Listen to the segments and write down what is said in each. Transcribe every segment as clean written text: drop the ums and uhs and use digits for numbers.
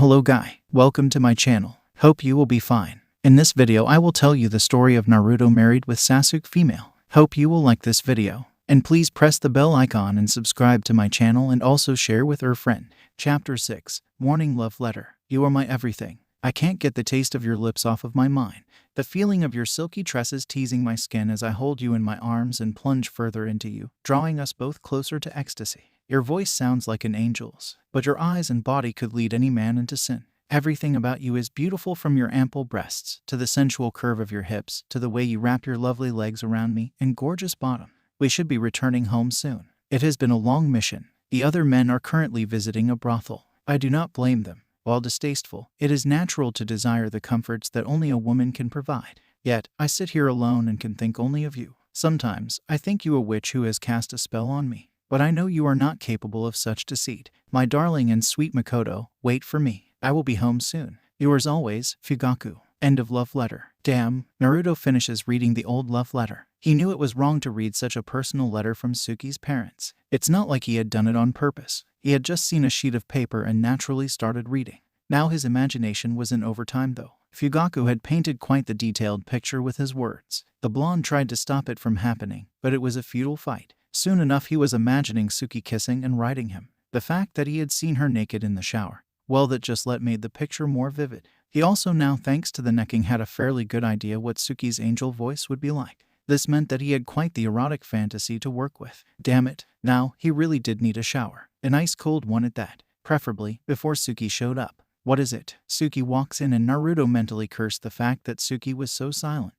hello guy, welcome to my channel. Hope you will be fine. In this video I will tell you the story of Naruto married with Sasuke female. Hope you will like this video. And please press the bell icon and subscribe to my channel and also share with your friend. Chapter 6. Morning Love Letter. You are my everything. I can't get the taste of your lips off of my mind. The feeling of your silky tresses teasing my skin as I hold you in my arms and plunge further into you, drawing us both closer to ecstasy. Your voice sounds like an angel's, but your eyes and body could lead any man into sin. Everything about you is beautiful, from your ample breasts, to the sensual curve of your hips, to the way you wrap your lovely legs around me, and gorgeous bottom. We should be returning home soon. It has been a long mission. The other men are currently visiting a brothel. I do not blame them. While distasteful, it is natural to desire the comforts that only a woman can provide. Yet, I sit here alone and can think only of you. Sometimes, I think you a witch who has cast a spell on me. But I know you are not capable of such deceit. My darling and sweet Makoto, wait for me. I will be home soon. Yours always, Fugaku. End of love letter. Damn, Naruto finishes reading the old love letter. He knew it was wrong to read such a personal letter from Suki's parents. It's not like he had done it on purpose. He had just seen a sheet of paper and naturally started reading. Now his imagination was in overtime though. Fugaku had painted quite the detailed picture with his words. The blonde tried to stop it from happening, but it was a futile fight. Soon enough he was imagining Suki kissing and riding him. The fact that he had seen her naked in the shower, well, that just made the picture more vivid. He also now, thanks to the necking, had a fairly good idea what Suki's angel voice would be like. This meant that he had quite the erotic fantasy to work with. Damn it, now he really did need a shower. An ice-cold one at that, preferably before Suki showed up. What is it? Suki walks in and Naruto mentally cursed the fact that Suki was so silent.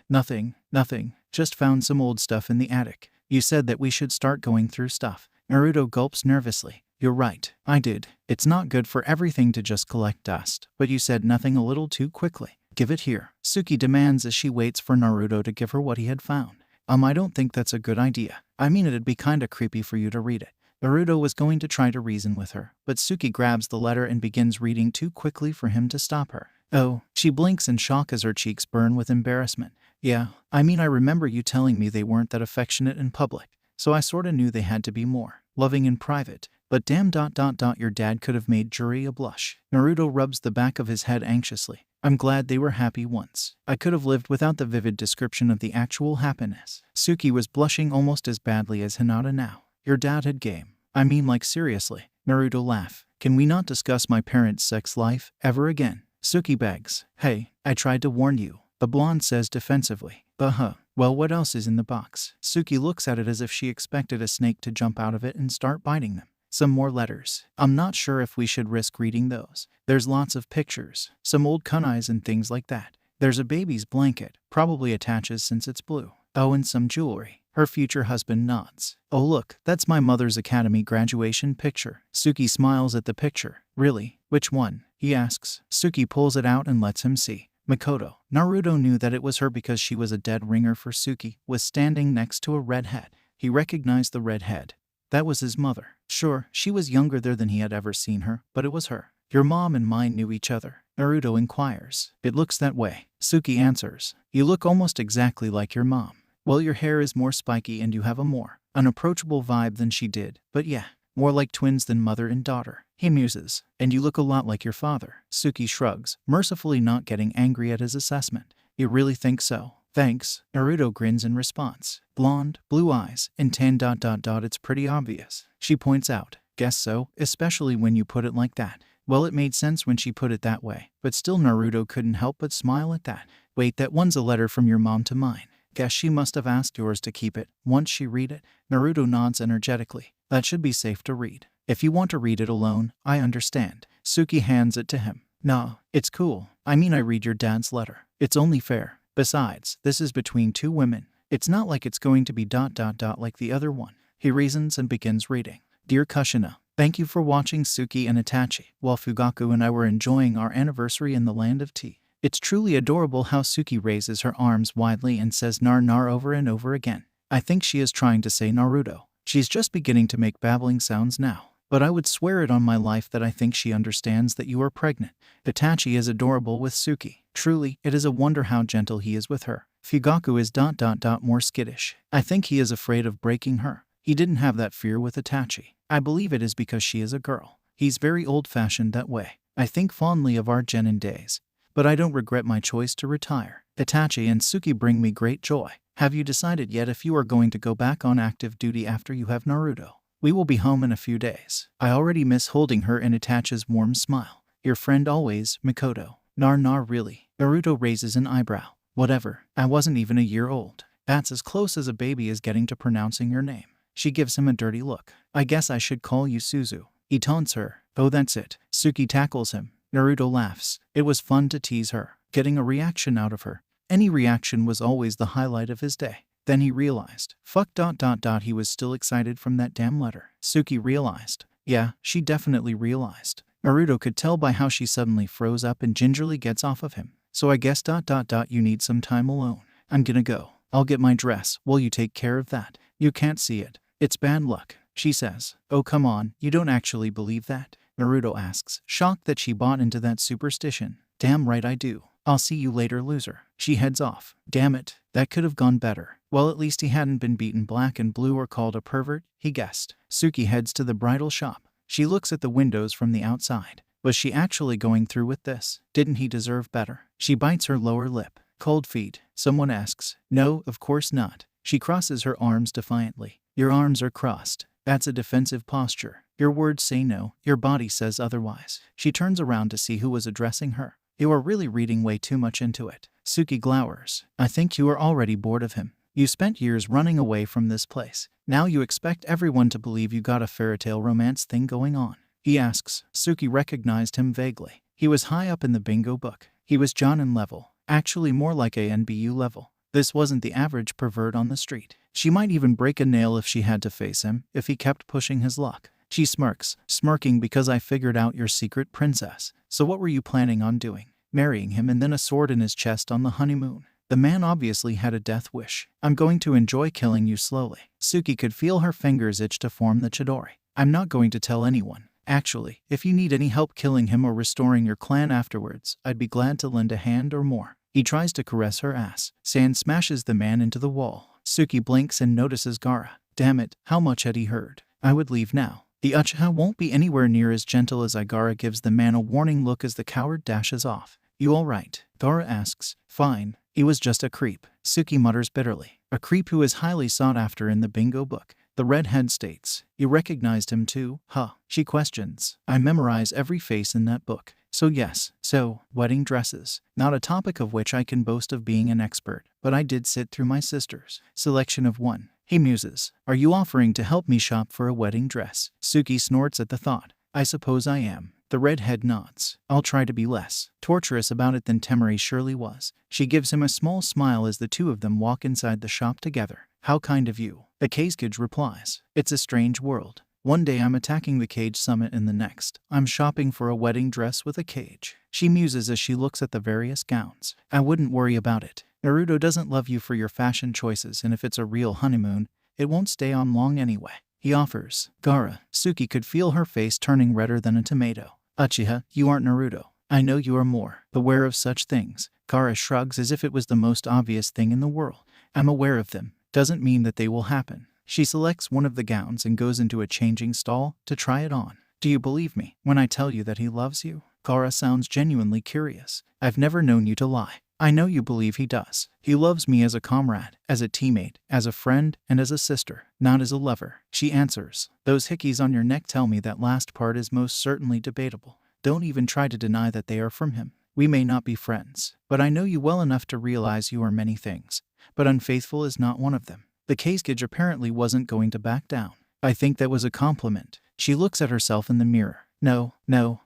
Nothing. Just found some old stuff in the attic. You said that we should start going through stuff. Naruto gulps nervously. You're right, I did. It's not good for everything to just collect dust. But you said nothing a little too quickly. Give it here, Suki demands as she waits for Naruto to give her what he had found. I don't think that's a good idea. I mean, it'd be kinda creepy for you to read it. Naruto was going to try to reason with her, but Suki grabs the letter and begins reading too quickly for him to stop her. Oh, she blinks in shock as her cheeks burn with embarrassment. Yeah, I remember you telling me they weren't that affectionate in public, so I sorta knew they had to be more loving in private. But damn ... your dad could have made Juri a blush. Naruto rubs the back of his head anxiously. I'm glad they were happy once. I could have lived without the vivid description of the actual happiness. Suki was blushing almost as badly as Hinata now. Your dad had game. Like seriously. Naruto laugh. Can we not discuss my parents' sex life ever again? Suki begs. Hey, I tried to warn you. The blonde says defensively. Well, what else is in the box? Suki looks at it as if she expected a snake to jump out of it and start biting them. Some more letters. I'm not sure if we should risk reading those. There's lots of pictures, some old kunais and things like that. There's a baby's blanket, probably attaches since it's blue. Oh, and some jewelry. Her future husband nods. Oh look, that's my mother's academy graduation picture. Suki smiles at the picture. Really? Which one? He asks. Suki pulls it out and lets him see. Makoto. Naruto knew that it was her because she was a dead ringer for Suki, was standing next to a redhead. He recognized the redhead. That was his mother. Sure, she was younger there than he had ever seen her, but it was her. Your mom and mine knew each other. Naruto inquires. It looks that way. Suki answers. You look almost exactly like your mom. Well, your hair is more spiky and you have a more unapproachable vibe than she did, but yeah, more like twins than mother and daughter. He muses. And you look a lot like your father. Suki shrugs, mercifully not getting angry at his assessment. You really think so? Thanks. Naruto grins in response. Blonde, blue eyes, and tan ... It's pretty obvious. She points out. Guess so, especially when you put it like that. Well, it made sense when she put it that way, but still Naruto couldn't help but smile at that. Wait, that one's a letter from your mom to mine. Guess she must have asked yours to keep it. Once she read it, Naruto nods energetically. That should be safe to read. If you want to read it alone, I understand. Suki hands it to him. Nah, it's cool. I read your dad's letter. It's only fair. Besides, this is between two women. It's not like it's going to be ... like the other one. He reasons and begins reading. Dear Kushina, thank you for watching Suki and Itachi, while Fugaku and I were enjoying our anniversary in the land of tea. It's truly adorable how Suki raises her arms widely and says nar over and over again. I think she is trying to say Naruto. She's just beginning to make babbling sounds now. But I would swear it on my life that I think she understands that you are pregnant. Itachi is adorable with Suki. Truly, it is a wonder how gentle he is with her. Fugaku is ... more skittish. I think he is afraid of breaking her. He didn't have that fear with Itachi. I believe it is because she is a girl. He's very old-fashioned that way. I think fondly of our genin days, but I don't regret my choice to retire. Itachi and Suki bring me great joy. Have you decided yet if you are going to go back on active duty after you have Naruto? We will be home in a few days. I already miss holding her in Itachi's warm smile. Your friend always, Mikoto. Nar really. Naruto raises an eyebrow. Whatever, I wasn't even a year old. That's as close as a baby is getting to pronouncing your name. She gives him a dirty look. I guess I should call you Suzu. He taunts her. Oh, that's it. Suki tackles him. Naruto laughs. It was fun to tease her, getting a reaction out of her. Any reaction was always the highlight of his day. Then he realized. He was still excited from that damn letter. Suki realized. Yeah, she definitely realized. Naruto could tell by how she suddenly froze up and gingerly gets off of him. So I guess you need some time alone. I'm gonna go. I'll get my dress. Will you take care of that? You can't see it. It's bad luck, she says. Oh, come on, you don't actually believe that? Naruto asks, shocked that she bought into that superstition. Damn right I do. I'll see you later, loser. She heads off. Damn it, that could have gone better. Well, at least he hadn't been beaten black and blue or called a pervert, he guessed. Suki heads to the bridal shop. She looks at the windows from the outside. Was she actually going through with this? Didn't he deserve better? She bites her lower lip. Cold feet. Someone asks. No, of course not. She crosses her arms defiantly. Your arms are crossed. That's a defensive posture. Your words say no, your body says otherwise. She turns around to see who was addressing her. You are really reading way too much into it. Suki glowers. I think you are already bored of him. You spent years running away from this place. Now you expect everyone to believe you got a fairytale romance thing going on. He asks. Suki recognized him vaguely. He was high up in the bingo book. He was Jonin level. Actually more like a NBU level. This wasn't the average pervert on the street. She might even break a nail if she had to face him, if he kept pushing his luck. She smirks, smirking because I figured out your secret, princess. So what were you planning on doing? Marrying him and then a sword in his chest on the honeymoon? The man obviously had a death wish. I'm going to enjoy killing you slowly. Suki could feel her fingers itch to form the chidori. I'm not going to tell anyone. Actually, if you need any help killing him or restoring your clan afterwards, I'd be glad to lend a hand or more. He tries to caress her ass. Sand smashes the man into the wall. Suki blinks and notices Gaara. Damn it, how much had he heard? I would leave now. The Uchiha won't be anywhere near as gentle as Gaara gives the man a warning look as the coward dashes off. You alright? Gaara asks. Fine. He was just a creep. Suki mutters bitterly. A creep who is highly sought after in the bingo book. The redhead states. You recognized him too, huh? She questions. I memorize every face in that book. So yes, wedding dresses. Not a topic of which I can boast of being an expert, but I did sit through my sister's selection of one. He muses. Are you offering to help me shop for a wedding dress? Suki snorts at the thought. I suppose I am. The redhead nods. I'll try to be less torturous about it than Temari surely was. She gives him a small smile as the two of them walk inside the shop together. How kind of you. Akazekage replies. It's a strange world. One day I'm attacking the Cage Summit and the next, I'm shopping for a wedding dress with a cage. She muses as she looks at the various gowns. I wouldn't worry about it. Naruto doesn't love you for your fashion choices, and if it's a real honeymoon, it won't stay on long anyway. He offers. Gaara. Suki could feel her face turning redder than a tomato. Uchiha, you aren't Naruto. I know you are more aware of such things. Gaara shrugs as if it was the most obvious thing in the world. I'm aware of them. Doesn't mean that they will happen. She selects one of the gowns and goes into a changing stall to try it on. Do you believe me when I tell you that he loves you? Gaara sounds genuinely curious. I've never known you to lie. I know you believe he does. He loves me as a comrade, as a teammate, as a friend, and as a sister, not as a lover. She answers. Those hickeys on your neck tell me that last part is most certainly debatable. Don't even try to deny that they are from him. We may not be friends, but I know you well enough to realize you are many things. But unfaithful is not one of them. The Akazekage apparently wasn't going to back down. I think that was a compliment. She looks at herself in the mirror. No,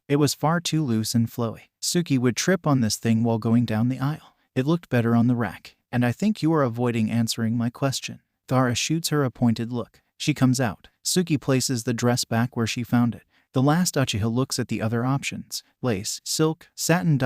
it was far too loose and flowy. Suki would trip on this thing while going down the aisle. It looked better on the rack. And I think you are avoiding answering my question. Gaara shoots her a pointed look. She comes out. Suki places the dress back where she found it. The last Uchiha looks at the other options. Lace, silk, satin ...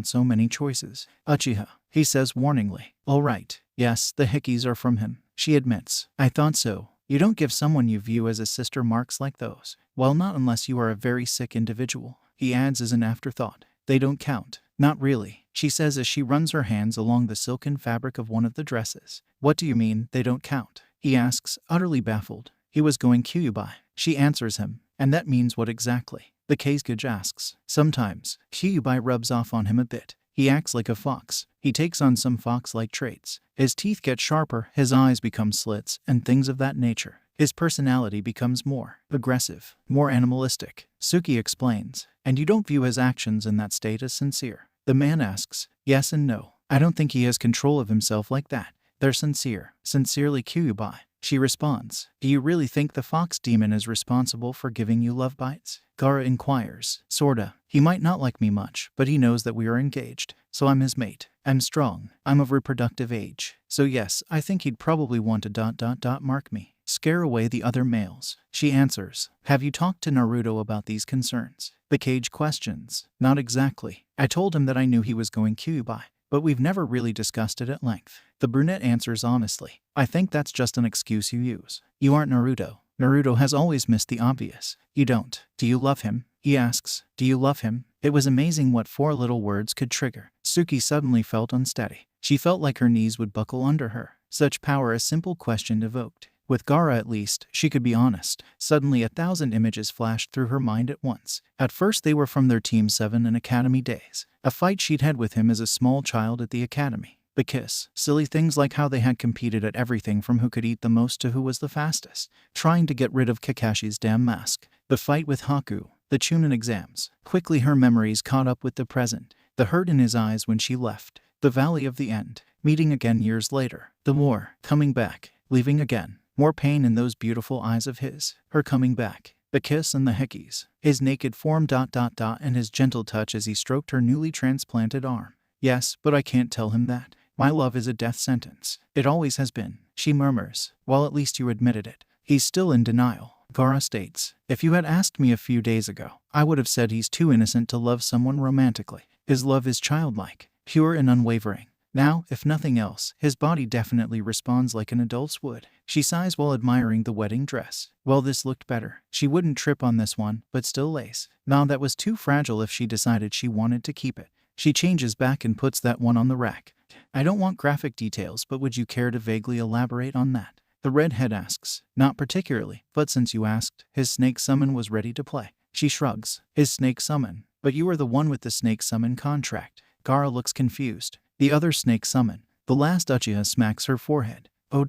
So many choices. Uchiha, he says warningly. All right. Yes, the hickeys are from him. She admits. I thought so. You don't give someone you view as a sister marks like those. Well, not unless you are a very sick individual. He adds as an afterthought. They don't count. Not really, she says as she runs her hands along the silken fabric of one of the dresses. What do you mean, they don't count? He asks, utterly baffled. He was going Kyuubi. She answers him. And that means what exactly? The Kazekage asks. Sometimes, Kyuubi rubs off on him a bit. He acts like a fox. He takes on some fox-like traits. His teeth get sharper, his eyes become slits, and things of that nature. His personality becomes more aggressive, more animalistic. Suki explains. And you don't view his actions in that state as sincere. The man asks. Yes and no. I don't think he has control of himself like that. They're sincere. Sincerely Kyuubi. She responds. Do you really think the fox demon is responsible for giving you love bites? Gaara inquires. Sorta. He might not like me much, but he knows that we are engaged. So I'm his mate. I'm strong. I'm of reproductive age. So yes, I think he'd probably want to mark me. Scare away the other males. She answers. Have you talked to Naruto about these concerns? The Cage questions. Not exactly. I told him that I knew he was going Kyuubi, but we've never really discussed it at length. The brunette answers honestly. I think that's just an excuse you use. You aren't Naruto. Naruto has always missed the obvious. You don't. Do you love him? He asks. Do you love him? It was amazing what 4 little words could trigger. Suki suddenly felt unsteady. She felt like her knees would buckle under her. Such power a simple question evoked. With Gaara at least, she could be honest. Suddenly 1,000 images flashed through her mind at once. At first they were from their Team 7 and Academy days. A fight she'd had with him as a small child at the Academy. The kiss. Silly things like how they had competed at everything from who could eat the most to who was the fastest. Trying to get rid of Kakashi's damn mask. The fight with Haku. The Chunin exams. Quickly her memories caught up with the present. The hurt in his eyes when she left. The Valley of the End. Meeting again years later. The war. Coming back. Leaving again. More pain in those beautiful eyes of his. Her coming back. The kiss and the hickeys. His naked form ... and his gentle touch as he stroked her newly transplanted arm. Yes, but I can't tell him that. My love is a death sentence. It always has been. She murmurs. Well, at least you admitted it. He's still in denial. Gaara states. If you had asked me a few days ago, I would have said he's too innocent to love someone romantically. His love is childlike, pure and unwavering. Now, if nothing else, his body definitely responds like an adult's would. She sighs while admiring the wedding dress. Well, this looked better. She wouldn't trip on this one, but still lace. Nah, that was too fragile if she decided she wanted to keep it. She changes back and puts that one on the rack. I don't want graphic details, but would you care to vaguely elaborate on that? The redhead asks. Not particularly, but since you asked, his snake summon was ready to play. She shrugs. His snake summon? But you are the one with the snake summon contract. Gaara looks confused. The other snake summon. The last Uchiha smacks her forehead. Oh ...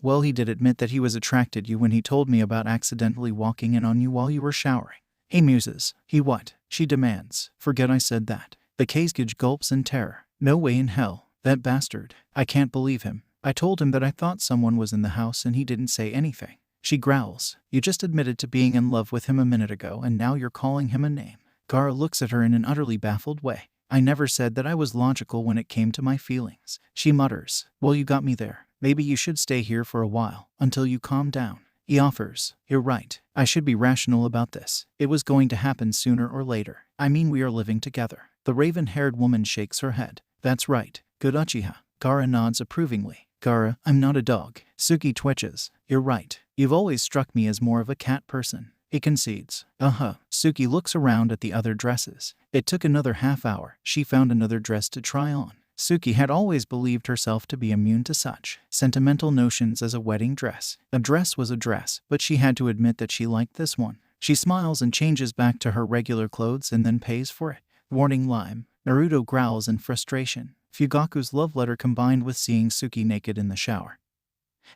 Well, he did admit that he was attracted you when he told me about accidentally walking in on you while you were showering. He muses. He what? She demands. Forget I said that. The Kazekage gulps in terror. No way in hell. That bastard. I can't believe him. I told him that I thought someone was in the house and he didn't say anything. She growls. You just admitted to being in love with him a minute ago and now you're calling him a name. Gaara looks at her in an utterly baffled way. I never said that I was logical when it came to my feelings. She mutters. Well, you got me there. Maybe you should stay here for a while, until you calm down. He offers. You're right. I should be rational about this. It was going to happen sooner or later. I mean, we are living together. The raven-haired woman shakes her head. That's right. Good Uchiha. Gaara nods approvingly. Gaara, I'm not a dog. Suki twitches. You're right. You've always struck me as more of a cat person. He concedes. Suki looks around at the other dresses. It took another half hour. She found another dress to try on. Suki had always believed herself to be immune to such sentimental notions as a wedding dress. A dress was a dress, but she had to admit that she liked this one. She smiles and changes back to her regular clothes and then pays for it. Warning Lime. Naruto growls in frustration. Fugaku's love letter combined with seeing Suki naked in the shower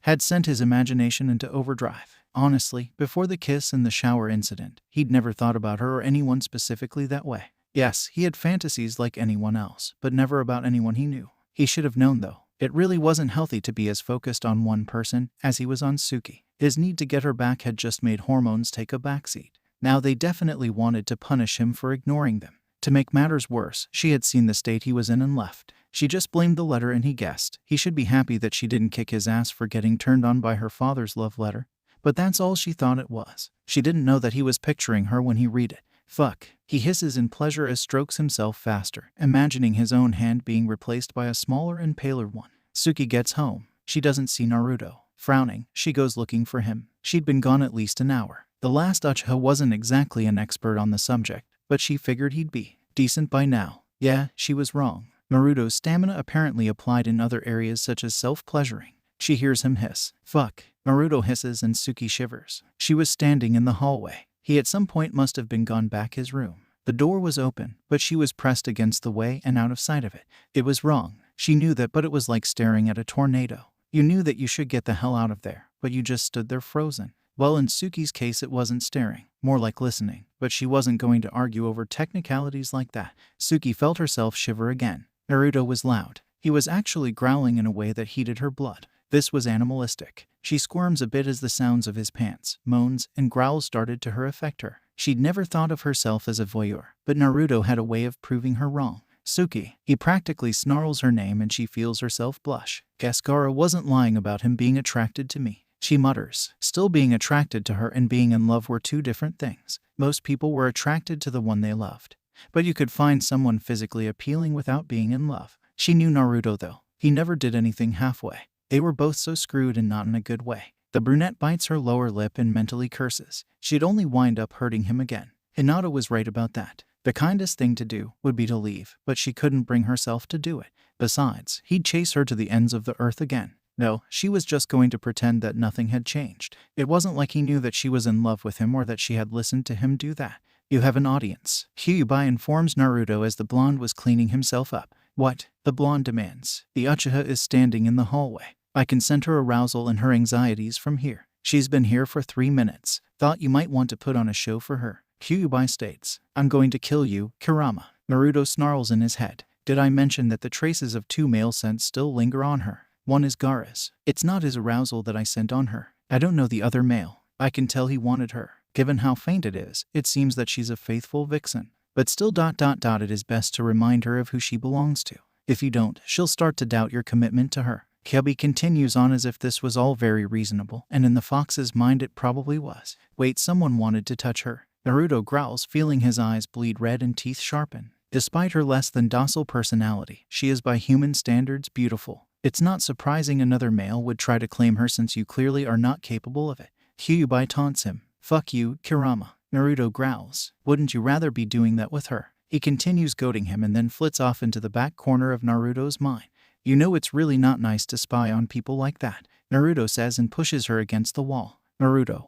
had sent his imagination into overdrive. Honestly, before the kiss and the shower incident, he'd never thought about her or anyone specifically that way. Yes, he had fantasies like anyone else, but never about anyone he knew. He should have known though. It really wasn't healthy to be as focused on one person as he was on Suki. His need to get her back had just made hormones take a backseat. Now they definitely wanted to punish him for ignoring them. To make matters worse, she had seen the state he was in and left. She just blamed the letter and he guessed. He should be happy that she didn't kick his ass for getting turned on by her father's love letter. But that's all she thought it was. She didn't know that he was picturing her when he read it. Fuck. He hisses in pleasure as strokes himself faster, imagining his own hand being replaced by a smaller and paler one. Suki gets home. She doesn't see Naruto. Frowning, she goes looking for him. She'd been gone at least an hour. The last Uchiha wasn't exactly an expert on the subject, but she figured he'd be decent by now. Yeah, she was wrong. Naruto's stamina apparently applied in other areas such as self-pleasuring. She hears him hiss. Fuck. Naruto hisses and Suki shivers. She was standing in the hallway. He at some point must have been gone back his room. The door was open, but she was pressed against the way and out of sight of it. It was wrong. She knew that, but it was like staring at a tornado. You knew that you should get the hell out of there, but you just stood there frozen. Well, in Suki's case it wasn't staring, more like listening, but she wasn't going to argue over technicalities like that. Suki felt herself shiver again. Naruto was loud. He was actually growling in a way that heated her blood. This was animalistic. She squirms a bit as the sounds of his pants, moans, and growls started to affect her. She'd never thought of herself as a voyeur, but Naruto had a way of proving her wrong. Suki. He practically snarls her name and she feels herself blush. Guess Gaara wasn't lying about him being attracted to me. She mutters. Still, being attracted to her and being in love were two different things. Most people were attracted to the one they loved. But you could find someone physically appealing without being in love. She knew Naruto though. He never did anything halfway. They were both so screwed and not in a good way. The brunette bites her lower lip and mentally curses. She'd only wind up hurting him again. Hinata was right about that. The kindest thing to do would be to leave, but she couldn't bring herself to do it. Besides, he'd chase her to the ends of the earth again. No, she was just going to pretend that nothing had changed. It wasn't like he knew that she was in love with him or that she had listened to him do that. You have an audience. Hyuubi informs Naruto as the blonde was cleaning himself up. What? The blonde demands. The Uchiha is standing in the hallway. I can sense her arousal and her anxieties from here. She's been here for 3 minutes. Thought you might want to put on a show for her. Hyuubi states, I'm going to kill you, Kurama. Naruto snarls in his head. Did I mention that the traces of 2 male scents still linger on her? One is Gaara's. It's not his arousal that I sent on her. I don't know the other male. I can tell he wanted her. Given how faint it is, it seems that she's a faithful vixen. But still ... it is best to remind her of who she belongs to. If you don't, she'll start to doubt your commitment to her. Kyuubi continues on as if this was all very reasonable, and in the fox's mind it probably was. Wait, someone wanted to touch her. Naruto growls, feeling his eyes bleed red and teeth sharpen. Despite her less than docile personality, she is by human standards beautiful. It's not surprising another male would try to claim her since you clearly are not capable of it. Hyuubi taunts him. Fuck you, Kurama. Naruto growls. Wouldn't you rather be doing that with her? He continues goading him and then flits off into the back corner of Naruto's mind. You know it's really not nice to spy on people like that, Naruto says and pushes her against the wall. Naruto,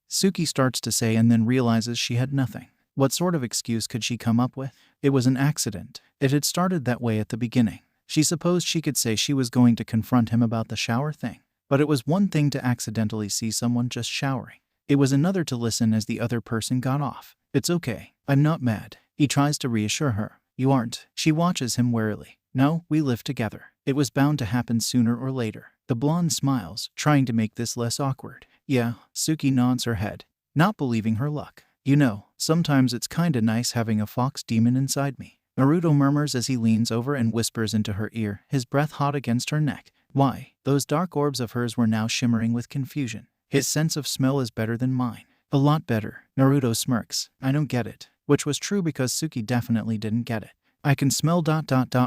Suki starts to say and then realizes she had nothing. What sort of excuse could she come up with? It was an accident. It had started that way at the beginning. She supposed she could say she was going to confront him about the shower thing. But it was one thing to accidentally see someone just showering. It was another to listen as the other person got off. It's okay. I'm not mad. He tries to reassure her. You aren't. She watches him warily. No, we live together. It was bound to happen sooner or later. The blonde smiles, trying to make this less awkward. Yeah, Suki nods her head, not believing her luck. You know, sometimes it's kinda nice having a fox demon inside me. Naruto murmurs as he leans over and whispers into her ear, his breath hot against her neck. Why? Those dark orbs of hers were now shimmering with confusion. His sense of smell is better than mine. A lot better. Naruto smirks. I don't get it. Which was true because Suki definitely didn't get it. I can smell ...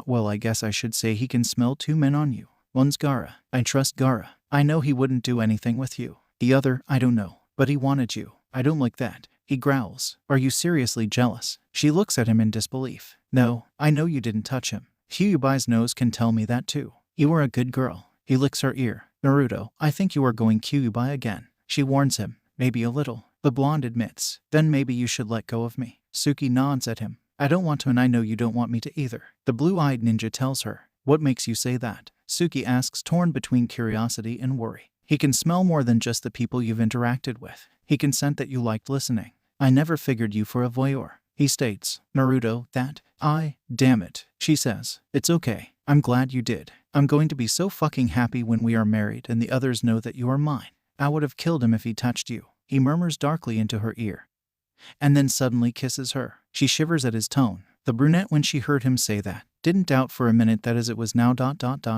Well, I guess I should say he can smell 2 men on you. One's Gaara. I trust Gaara. I know he wouldn't do anything with you. The other, I don't know. But he wanted you. I don't like that. He growls. Are you seriously jealous? She looks at him in disbelief. No, I know you didn't touch him. Hyuubi's nose can tell me that too. You were a good girl. He licks her ear. Naruto, I think you are going Kyuubi again. She warns him. Maybe a little. The blonde admits. Then maybe you should let go of me. Suki nods at him. I don't want to, and I know you don't want me to either. The blue-eyed ninja tells her. What makes you say that? Suki asks, torn between curiosity and worry. He can smell more than just the people you've interacted with. He can scent that you liked listening. I never figured you for a voyeur. He states. Naruto, damn it, she says. It's okay. I'm glad you did. I'm going to be so fucking happy when we are married and the others know that you are mine. I would have killed him if he touched you. He murmurs darkly into her ear. And then suddenly kisses her. She shivers at his tone. The brunette, when she heard him say that, didn't doubt for a minute that as it was now ...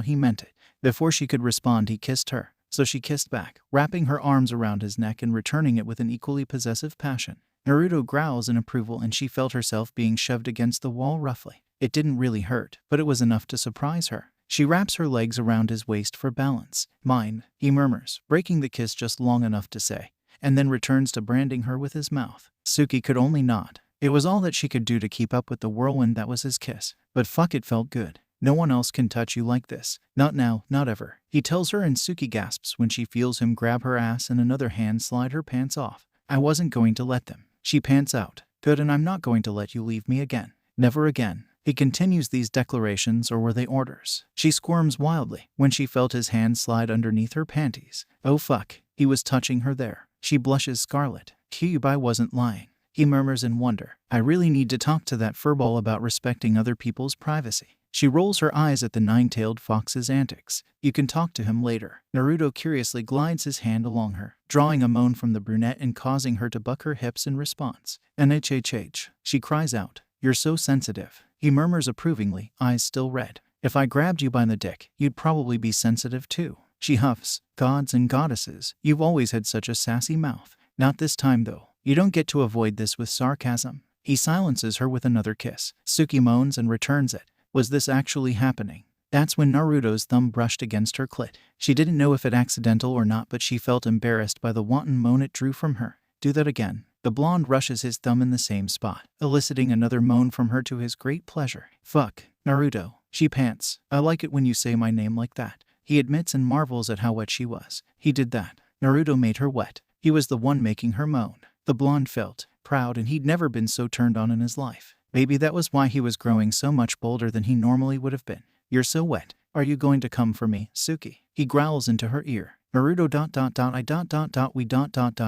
he meant it. Before she could respond, he kissed her. So she kissed back, wrapping her arms around his neck and returning it with an equally possessive passion. Naruto growls in approval and she felt herself being shoved against the wall roughly. It didn't really hurt, but it was enough to surprise her. She wraps her legs around his waist for balance. Mine, he murmurs, breaking the kiss just long enough to say, and then returns to branding her with his mouth. Suki could only nod. It was all that she could do to keep up with the whirlwind that was his kiss. But fuck, it felt good. No one else can touch you like this. Not now, not ever. He tells her, and Suki gasps when she feels him grab her ass and another hand slide her pants off. I wasn't going to let them. She pants out. Good, and I'm not going to let you leave me again. Never again. He continues these declarations, or were they orders? She squirms wildly when she felt his hand slide underneath her panties. Oh fuck, he was touching her there. She blushes scarlet. Kyuubi wasn't lying. He murmurs in wonder. I really need to talk to that furball about respecting other people's privacy. She rolls her eyes at the nine-tailed fox's antics. You can talk to him later. Naruto curiously glides his hand along her, drawing a moan from the brunette and causing her to buck her hips in response. NHHH. She cries out. You're so sensitive. He murmurs approvingly, eyes still red. If I grabbed you by the dick, you'd probably be sensitive too. She huffs. Gods and goddesses, you've always had such a sassy mouth. Not this time though. You don't get to avoid this with sarcasm. He silences her with another kiss. Suki moans and returns it. Was this actually happening? That's when Naruto's thumb brushed against her clit. She didn't know if it accidental or not, but she felt embarrassed by the wanton moan it drew from her. Do that again. The blonde rushes his thumb in the same spot, eliciting another moan from her to his great pleasure. Fuck, Naruto. She pants. I like it when you say my name like that. He admits and marvels at how wet she was. He did that. Naruto made her wet. He was the one making her moan. The blonde felt proud, and he'd never been so turned on in his life. Maybe that was why he was growing so much bolder than he normally would have been. You're so wet. Are you going to come for me, Suki? He growls into her ear. Naruto ...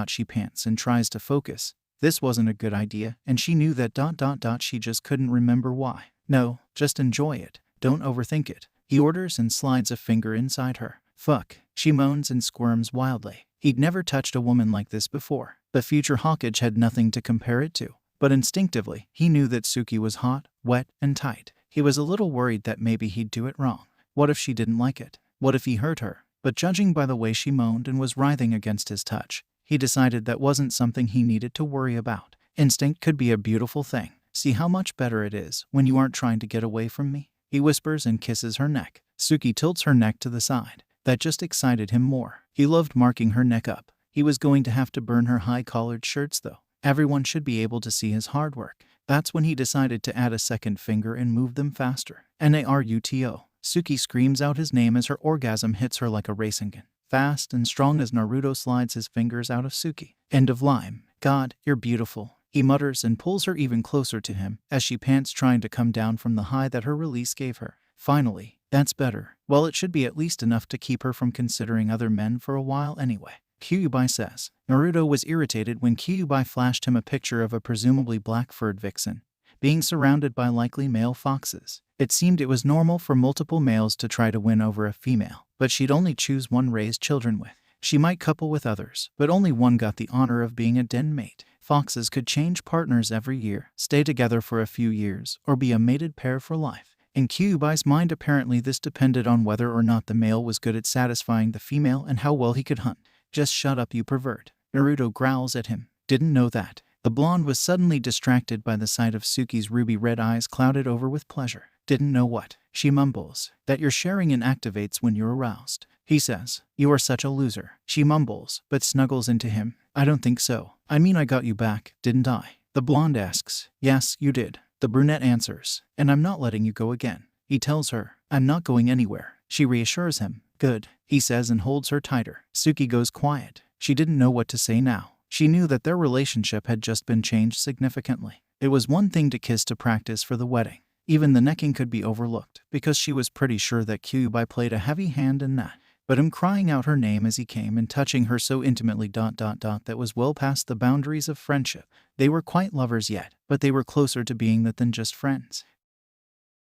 She pants and tries to focus. This wasn't a good idea, and she knew that ... She just couldn't remember why. No, just enjoy it. Don't overthink it. He orders and slides a finger inside her. Fuck. She moans and squirms wildly. He'd never touched a woman like this before. The future Hawkage had nothing to compare it to. But instinctively, he knew that Suki was hot, wet, and tight. He was a little worried that maybe he'd do it wrong. What if she didn't like it? What if he hurt her? But judging by the way she moaned and was writhing against his touch, he decided that wasn't something he needed to worry about. Instinct could be a beautiful thing. See how much better it is when you aren't trying to get away from me? He whispers and kisses her neck. Suki tilts her neck to the side. That just excited him more. He loved marking her neck up. He was going to have to burn her high-collared shirts though. Everyone should be able to see his hard work. That's when he decided to add a second finger and move them faster. Naruto. Suki screams out his name as her orgasm hits her like a racing gun. Fast and strong as Naruto slides his fingers out of Suki. End of line. God, you're beautiful. He mutters and pulls her even closer to him as she pants, trying to come down from the high that her release gave her. Finally, that's better. Well, it should be at least enough to keep her from considering other men for a while anyway. Kyuubi says. Naruto was irritated when Kyuubi flashed him a picture of a presumably black-furred vixen being surrounded by likely male foxes. It seemed it was normal for multiple males to try to win over a female, but she'd only choose one raise children with. She might couple with others, but only one got the honor of being a den mate. Foxes could change partners every year, stay together for a few years, or be a mated pair for life. In Kyuubi's mind, apparently this depended on whether or not the male was good at satisfying the female and how well he could hunt. Just shut up, you pervert. Naruto growls at him. Didn't know that. The blonde was suddenly distracted by the sight of Suki's ruby red eyes clouded over with pleasure. Didn't know what? She mumbles. That your sharing activates when you're aroused. He says. You are such a loser. She mumbles, but snuggles into him. I don't think so. I mean, I got you back, didn't I? The blonde asks. Yes, you did. The brunette answers. And I'm not letting you go again. He tells her. I'm not going anywhere. She reassures him. Good, he says and holds her tighter. Suki goes quiet. She didn't know what to say now. She knew that their relationship had just been changed significantly. It was one thing to kiss to practice for the wedding. Even the necking could be overlooked, because she was pretty sure that Kyuubi played a heavy hand in that. But him crying out her name as he came and touching her so intimately ... that was well past the boundaries of friendship. They were quite lovers yet, but they were closer to being that than just friends.